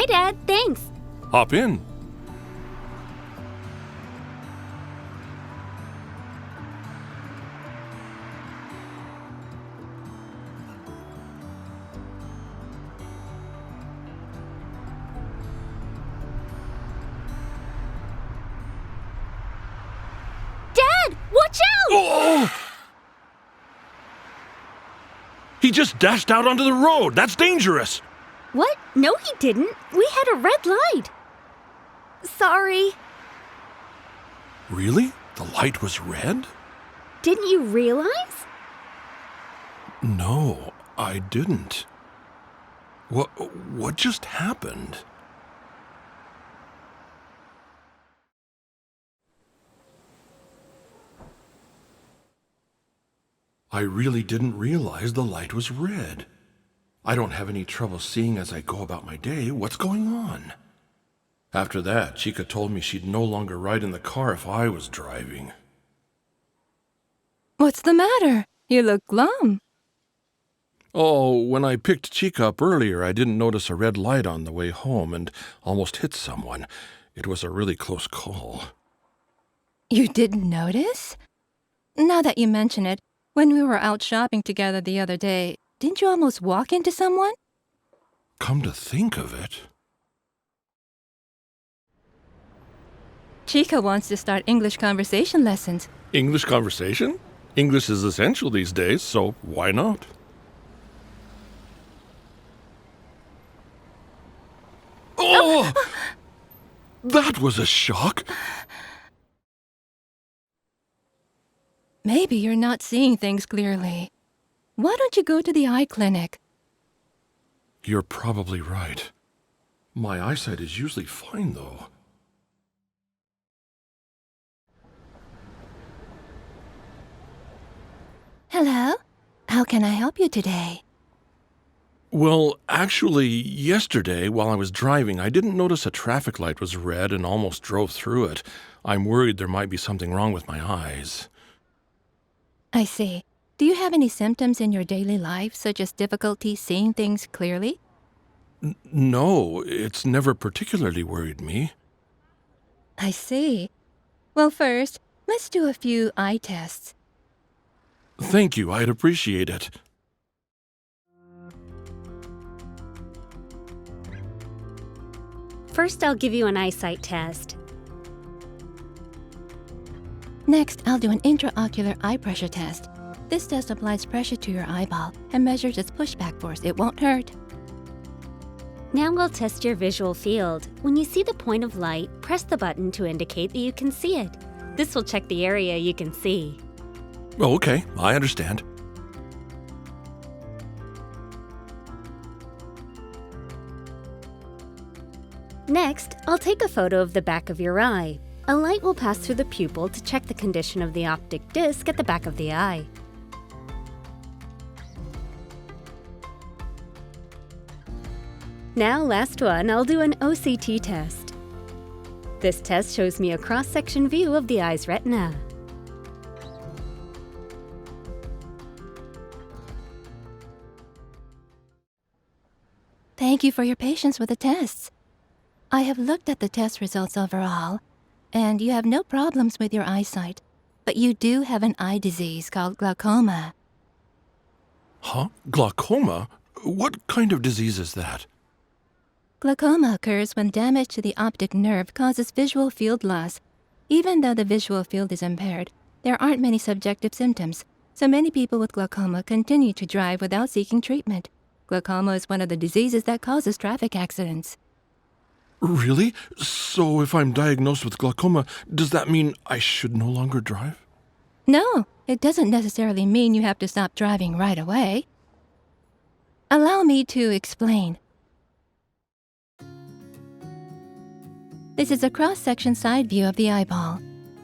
Hi, Dad. Thanks. Hop in. Dad, watch out! Oh! He just dashed out onto the road. That's dangerous. What? No, he didn't. We had a red light. Sorry. Really? The light was red? Didn't you realize? No, I didn't. What just happened? I really didn't realize the light was red. I don't have any trouble seeing as I go about my day. What's going on? After that, Chica told me she'd no longer ride in the car if I was driving. What's the matter? You look glum. Oh, when I picked Chica up earlier, I didn't notice a red light on the way home and almost hit someone. It was a really close call. You didn't notice? Now that you mention it, when we were out shopping together the other day, didn't you almost walk into someone? Come to think of it. Chica wants to start English conversation lessons. English conversation? English is essential these days, so why not? Oh! That was a shock! Maybe you're not seeing things clearly. Why don't you go to the eye clinic? You're probably right. My eyesight is usually fine, though. Hello? How can I help you today? Well, actually, yesterday, while I was driving, I didn't notice a traffic light was red and almost drove through it. I'm worried there might be something wrong with my eyes. I see. Do you have any symptoms in your daily life, such as difficulty seeing things clearly? No, it's never particularly worried me. I see. Well, first, let's do a few eye tests. Thank you, I'd appreciate it. First, I'll give you an eyesight test. Next, I'll do an intraocular eye pressure test. This test applies pressure to your eyeball and measures its pushback force. It won't hurt. Now we'll test your visual field. When you see the point of light, press the button to indicate that you can see it. This will check the area you can see. Oh, okay, I understand. Next, I'll take a photo of the back of your eye. A light will pass through the pupil to check the condition of the optic disc at the back of the eye. Now, last one, I'll do an OCT test. This test shows me a cross-section view of the eye's retina. Thank you for your patience with the tests. I have looked at the test results overall, and you have no problems with your eyesight, but you do have an eye disease called glaucoma. Huh? Glaucoma? What kind of disease is that? Glaucoma occurs when damage to the optic nerve causes visual field loss. Even though the visual field is impaired, there aren't many subjective symptoms, so many people with glaucoma continue to drive without seeking treatment. Glaucoma is one of the diseases that causes traffic accidents. Really? So if I'm diagnosed with glaucoma, does that mean I should no longer drive? No, it doesn't necessarily mean you have to stop driving right away. Allow me to explain. This is a cross-section side view of the eyeball.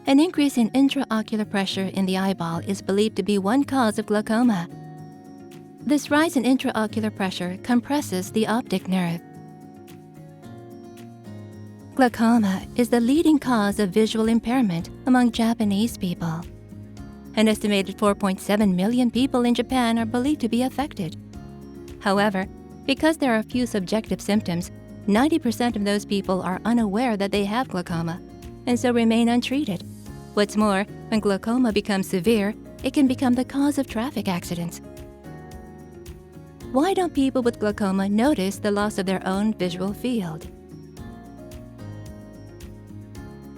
An increase in intraocular pressure in the eyeball is believed to be one cause of glaucoma. This rise in intraocular pressure compresses the optic nerve. Glaucoma is the leading cause of visual impairment among Japanese people. An estimated 4.7 million people in Japan are believed to be affected. However, because there are few subjective symptoms, 90% of those people are unaware that they have glaucoma, and so remain untreated. What's more, when glaucoma becomes severe, it can become the cause of traffic accidents. Why don't people with glaucoma notice the loss of their own visual field?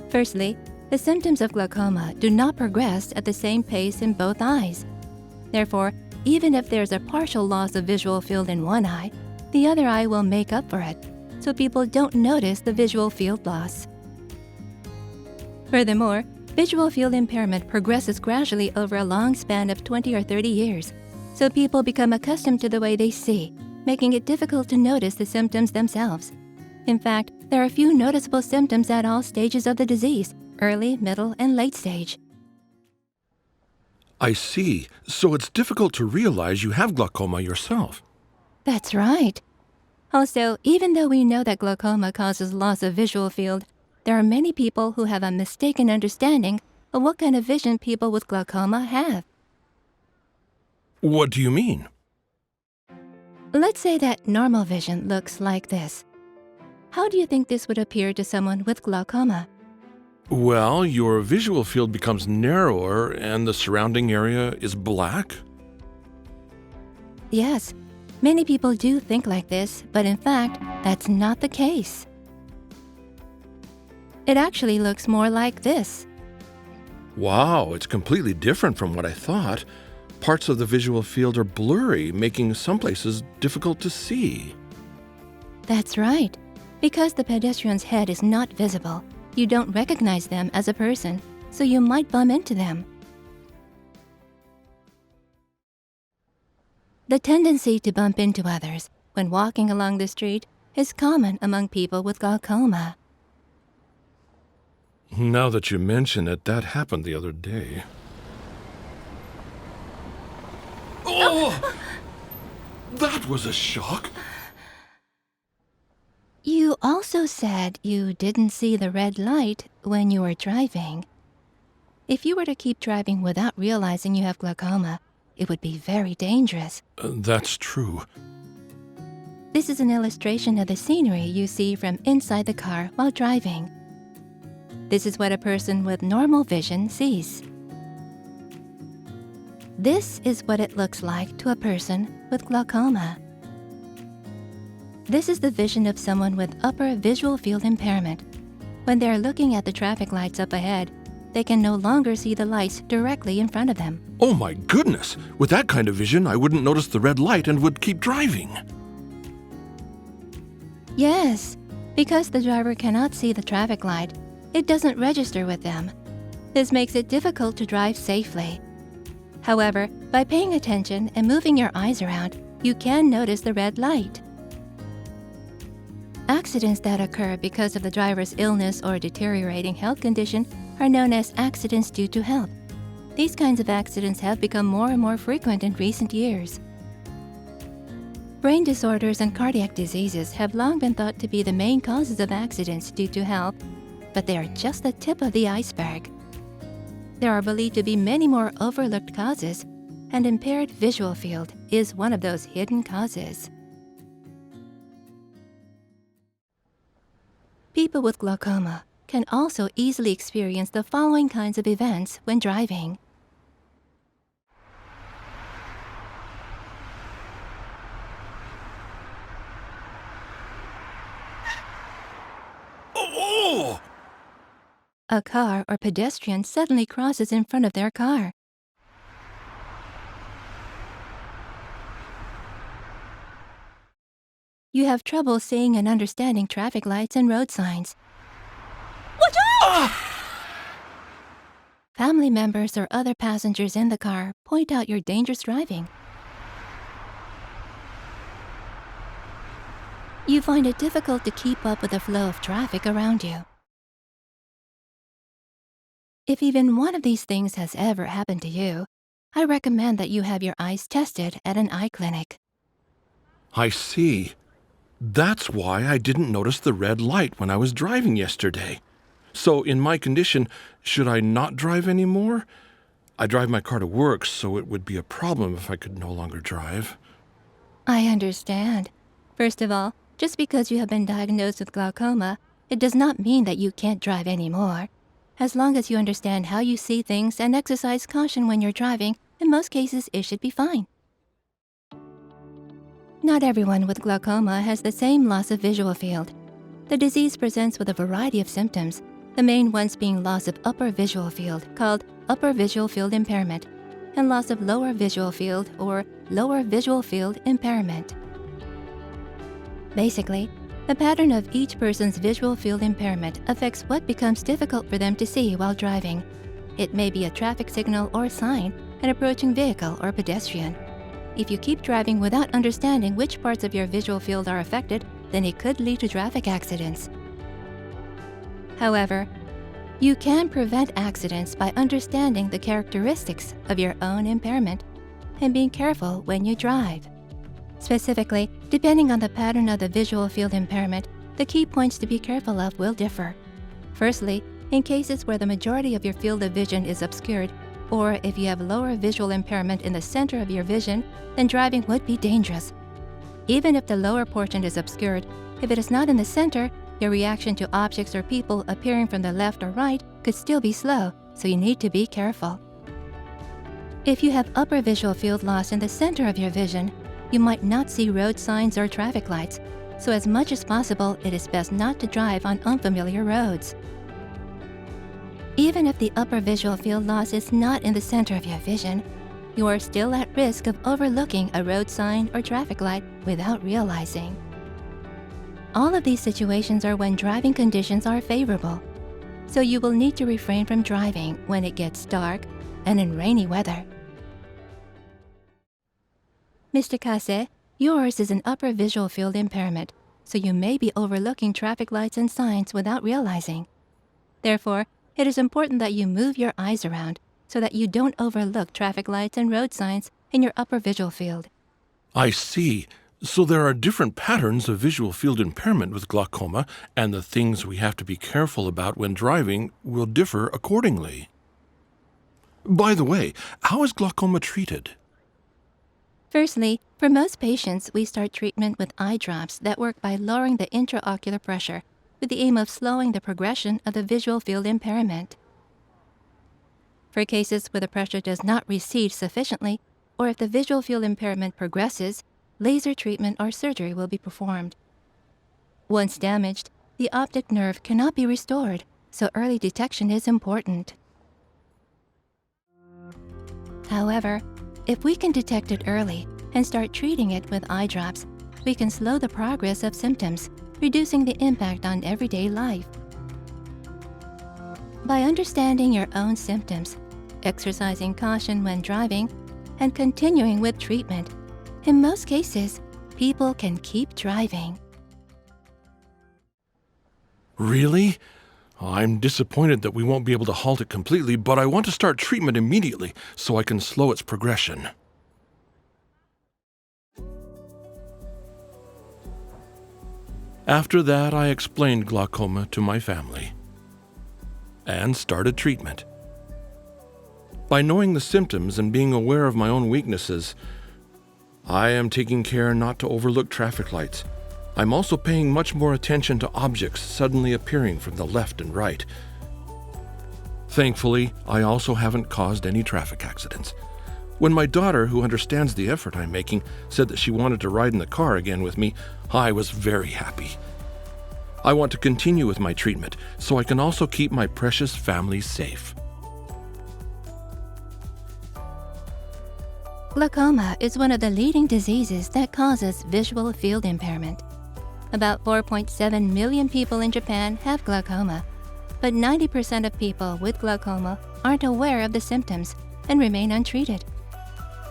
Firstly, the symptoms of glaucoma do not progress at the same pace in both eyes. Therefore, even if there's a partial loss of visual field in one eye, the other eye will make up for it, so people don't notice the visual field loss. Furthermore, visual field impairment progresses gradually over a long span of 20 or 30 years, so people become accustomed to the way they see, making it difficult to notice the symptoms themselves. In fact, there are few noticeable symptoms at all stages of the disease, early, middle, and late stage. I see. So it's difficult to realize you have glaucoma yourself. That's right. Also, even though we know that glaucoma causes loss of visual field, there are many people who have a mistaken understanding of what kind of vision people with glaucoma have. What do you mean? Let's say that normal vision looks like this. How do you think this would appear to someone with glaucoma? Well, your visual field becomes narrower and the surrounding area is black. Yes, many people do think like this, but in fact, that's not the case. It actually looks more like this. Wow, it's completely different from what I thought. Parts of the visual field are blurry, making some places difficult to see. That's right. Because the pedestrian's head is not visible, you don't recognize them as a person, so you might bump into them. The tendency to bump into others when walking along the street is common among people with glaucoma. Now that you mention it, that happened the other day. Oh! That was a shock! You also said you didn't see the red light when you were driving. If you were to keep driving without realizing you have glaucoma, it would be very dangerous. That's true. This is an illustration of the scenery you see from inside the car while driving. This is what a person with normal vision sees. This is what it looks like to a person with glaucoma. This is the vision of someone with upper visual field impairment. When they are looking at the traffic lights up ahead, they can no longer see the lights directly in front of them. Oh my goodness! With that kind of vision, I wouldn't notice the red light and would keep driving. Yes, because the driver cannot see the traffic light, it doesn't register with them. This makes it difficult to drive safely. However, by paying attention and moving your eyes around, you can notice the red light. Accidents that occur because of the driver's illness or deteriorating health condition are known as accidents due to health. These kinds of accidents have become more and more frequent in recent years. Brain disorders and cardiac diseases have long been thought to be the main causes of accidents due to health, but they are just the tip of the iceberg. There are believed to be many more overlooked causes, and impaired visual field is one of those hidden causes. People with glaucoma can also easily experience the following kinds of events when driving. Oh! A car or pedestrian suddenly crosses in front of their car. You have trouble seeing and understanding traffic lights and road signs. Watch out! Family members or other passengers in the car point out your dangerous driving. You find it difficult to keep up with the flow of traffic around you. If even one of these things has ever happened to you, I recommend that you have your eyes tested at an eye clinic. I see. That's why I didn't notice the red light when I was driving yesterday. So in my condition, should I not drive anymore? I drive my car to work, so it would be a problem if I could no longer drive. I understand. First of all, Just because you have been diagnosed with glaucoma, it does not mean that you can't drive anymore. As long as you understand how you see things and exercise caution when you're driving, in most cases it should be fine. Not everyone with glaucoma has the same loss of visual field. The disease presents with a variety of symptoms, the main ones being loss of upper visual field, called upper visual field impairment, and loss of lower visual field, or lower visual field impairment. Basically, the pattern of each person's visual field impairment affects what becomes difficult for them to see while driving. It may be a traffic signal or sign, an approaching vehicle or pedestrian. If you keep driving without understanding which parts of your visual field are affected, then it could lead to traffic accidents. However, you can prevent accidents by understanding the characteristics of your own impairment and being careful when you drive. Specifically, depending on the pattern of the visual field impairment, the key points to be careful of will differ. Firstly, in cases where the majority of your field of vision is obscured, or if you have lower visual impairment in the center of your vision, then driving would be dangerous. Even if the lower portion is obscured, if it is not in the center, your reaction to objects or people appearing from the left or right could still be slow, so you need to be careful. If you have upper visual field loss in the center of your vision, you might not see road signs or traffic lights, so as much as possible, it is best not to drive on unfamiliar roads. Even if the upper visual field loss is not in the center of your vision, you are still at risk of overlooking a road sign or traffic light without realizing. All of these situations are when driving conditions are favorable, so you will need to refrain from driving when it gets dark and in rainy weather. Mr. Kase, yours is an upper visual field impairment, so you may be overlooking traffic lights and signs without realizing. Therefore, it is important that you move your eyes around so that you don't overlook traffic lights and road signs in your upper visual field. I see. So there are different patterns of visual field impairment with glaucoma, and the things we have to be careful about when driving will differ accordingly. By the way, how is glaucoma treated? Firstly, for most patients, we start treatment with eye drops that work by lowering the intraocular pressure with the aim of slowing the progression of the visual field impairment. For cases where the pressure does not recede sufficiently, or if the visual field impairment progresses, laser treatment or surgery will be performed. Once damaged, the optic nerve cannot be restored, so early detection is important. However, if we can detect it early and start treating it with eye drops, we can slow the progress of symptoms, reducing the impact on everyday life. By understanding your own symptoms, exercising caution when driving, and continuing with treatment, in most cases, people can keep driving. Really? I'm disappointed that we won't be able to halt it completely, but I want to start treatment immediately so I can slow its progression. After that, I explained glaucoma to my family and started treatment. By knowing the symptoms and being aware of my own weaknesses, I am taking care not to overlook traffic lights. I'm also paying much more attention to objects suddenly appearing from the left and right. Thankfully, I also haven't caused any traffic accidents. When my daughter, who understands the effort I'm making, said that she wanted to ride in the car again with me, I was very happy. I want to continue with my treatment so I can also keep my precious family safe. Glaucoma is one of the leading diseases that causes visual field impairment. About 4.7 million people in Japan have glaucoma, but 90% of people with glaucoma aren't aware of the symptoms and remain untreated.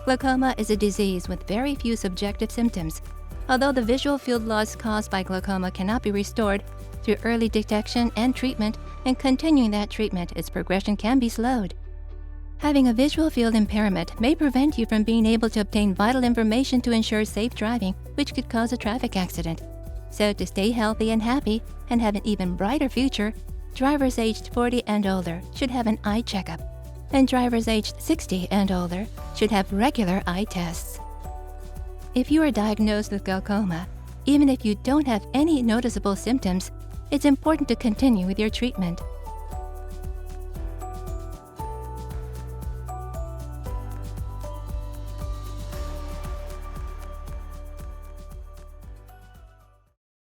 Glaucoma is a disease with very few subjective symptoms. Although the visual field loss caused by glaucoma cannot be restored, through early detection and treatment and continuing that treatment, its progression can be slowed. Having a visual field impairment may prevent you from being able to obtain vital information to ensure safe driving, which could cause a traffic accident. So to stay healthy and happy and have an even brighter future, drivers aged 40 and older should have an eye checkup, and drivers aged 60 and older should have regular eye tests. If you are diagnosed with glaucoma, Even if you don't have any noticeable symptoms, it's important to continue with your treatment.